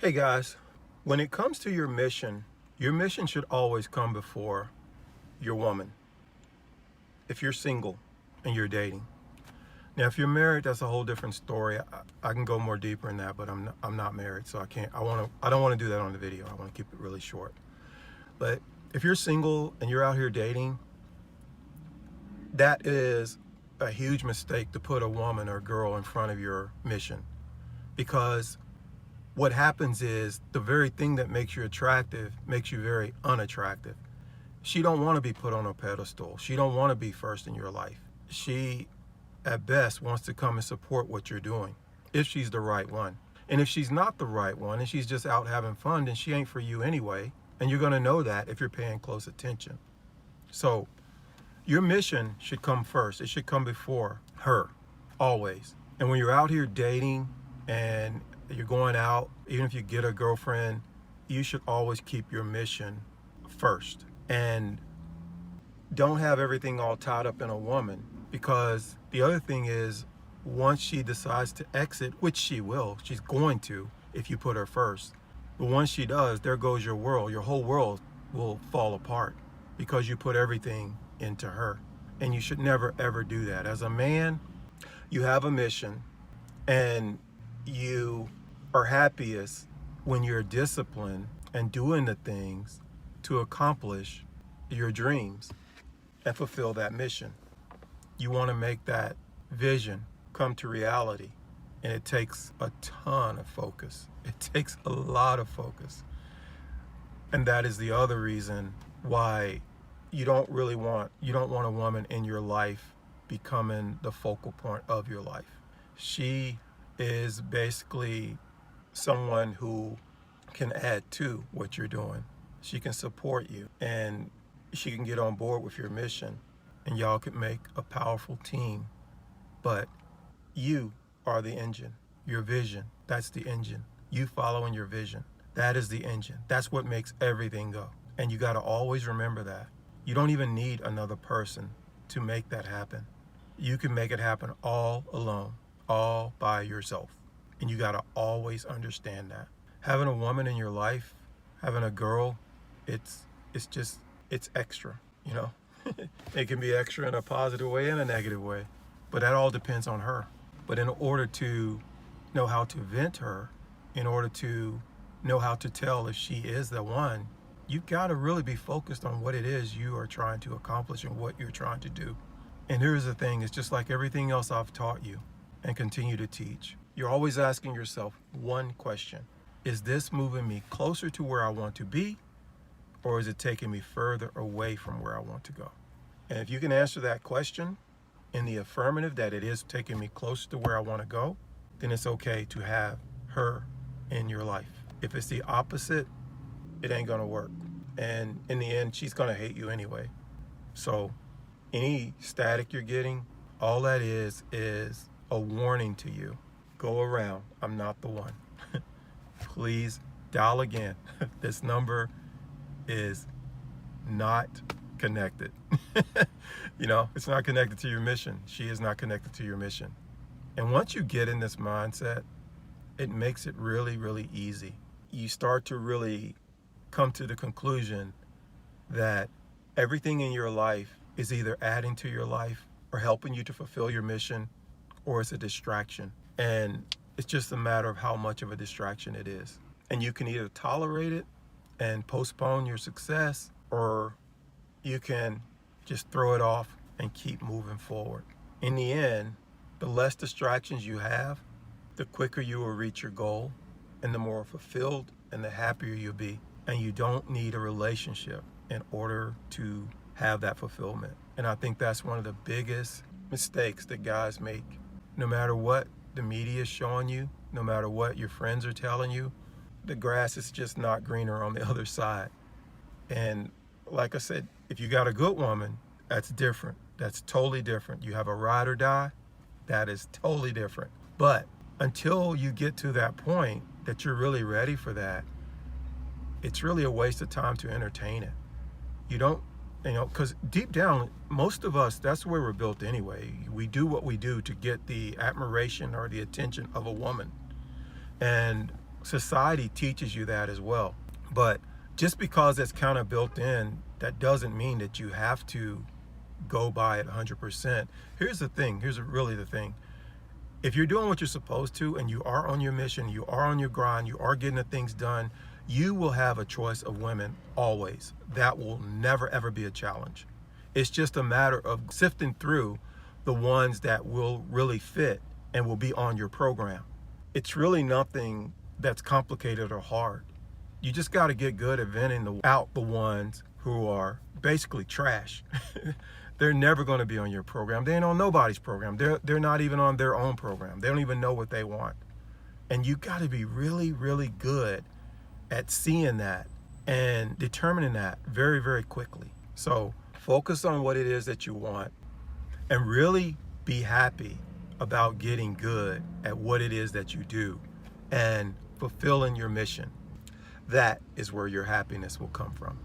Hey guys, when it comes to your mission should always come before your woman. If you're single and you're dating. Now, if you're married, that's a whole different story. I can go more deeper in that, but I'm not married, so I can't. I don't want to do that on the video. I want to keep it really short. But if you're single and you're out here dating, that is a huge mistake to put a woman or girl in front of your mission, because what happens is the very thing that makes you attractive makes you very unattractive. She don't want to be put on a pedestal. She don't want to be first in your life. She, at best, wants to come and support what you're doing, if she's the right one. And if she's not the right one and she's just out having fun, then she ain't for you anyway. And you're going to know that if you're paying close attention. So your mission should come first. It should come before her, always. And when you're out here dating and you're going out, even if you get a girlfriend, you should always keep your mission first. And don't have everything all tied up in a woman, because the other thing is, once she decides to exit, which she will, she's going to if you put her first. But once she does, there goes your world. Your whole world will fall apart because you put everything into her. And you should never, ever do that. As a man, you have a mission, and you are happiest when you're disciplined and doing the things to accomplish your dreams and fulfill that mission. You want to make that vision come to reality, and it takes a ton of focus. It takes a lot of focus. And that is the other reason why you don't want a woman in your life becoming the focal point of your life. She is basically someone who can add to what you're doing. She can support you, and she can get on board with your mission, and y'all could make a powerful team. But you are the engine. Your vision, that's the engine. You following your vision, that is the engine. That's what makes everything go. And you got to always remember that. You don't even need another person to make that happen. You can make it happen all alone, all by yourself. And you got to always understand that. Having a woman in your life, having a girl, it's extra, you know. It can be extra in a positive way and a negative way, but that all depends on her. But in order to know how to vent her, in order to know how to tell if she is the one, you've got to really be focused on what it is you are trying to accomplish and what you're trying to do. And here's the thing, it's just like everything else I've taught you and continue to teach. You're always asking yourself one question. Is this moving me closer to where I want to be, or is it taking me further away from where I want to go? And if you can answer that question in the affirmative, that it is taking me closer to where I want to go, then it's okay to have her in your life. If it's the opposite, it ain't gonna work. And in the end, she's gonna hate you anyway. So any static you're getting, all that is a warning to you. Go around, I'm not the one. Please dial again. This number is not connected. You know, it's not connected to your mission. She is not connected to your mission. And once you get in this mindset, it makes it really, really easy. You start to really come to the conclusion that everything in your life is either adding to your life or helping you to fulfill your mission, or it's a distraction. And it's just a matter of how much of a distraction it is. And you can either tolerate it and postpone your success, or you can just throw it off and keep moving forward. In the end, the less distractions you have, the quicker you will reach your goal, and the more fulfilled and the happier you'll be. And you don't need a relationship in order to have that fulfillment. And I think that's one of the biggest mistakes that guys make. No matter what the media is showing you, no matter what your friends are telling you, the grass is just not greener on the other side. And like I said, if you got a good woman, that's different. That's totally different. You have a ride or die, that is totally different. But until you get to that point that you're really ready for that, it's really a waste of time to entertain it. You don't, because deep down, most of us, that's the way we're built anyway. We do what we do to get the admiration or the attention of a woman. And society teaches you that as well. But just because it's kind of built in, that doesn't mean that you have to go by it 100%. Here's the thing. Here's really the thing. If you're doing what you're supposed to and you are on your mission, you are on your grind, you are getting the things done, you will have a choice of women always. That will never, ever be a challenge. It's just a matter of sifting through the ones that will really fit and will be on your program. It's really nothing that's complicated or hard. You just got to get good at venting out the ones who are basically trash. They're never going to be on your program. They ain't on nobody's program. They're not even on their own program. They don't even know what they want. And you got to be really, really good at seeing that and determining that very, very quickly. So focus on what it is that you want and really be happy about getting good at what it is that you do and fulfilling your mission. That is where your happiness will come from.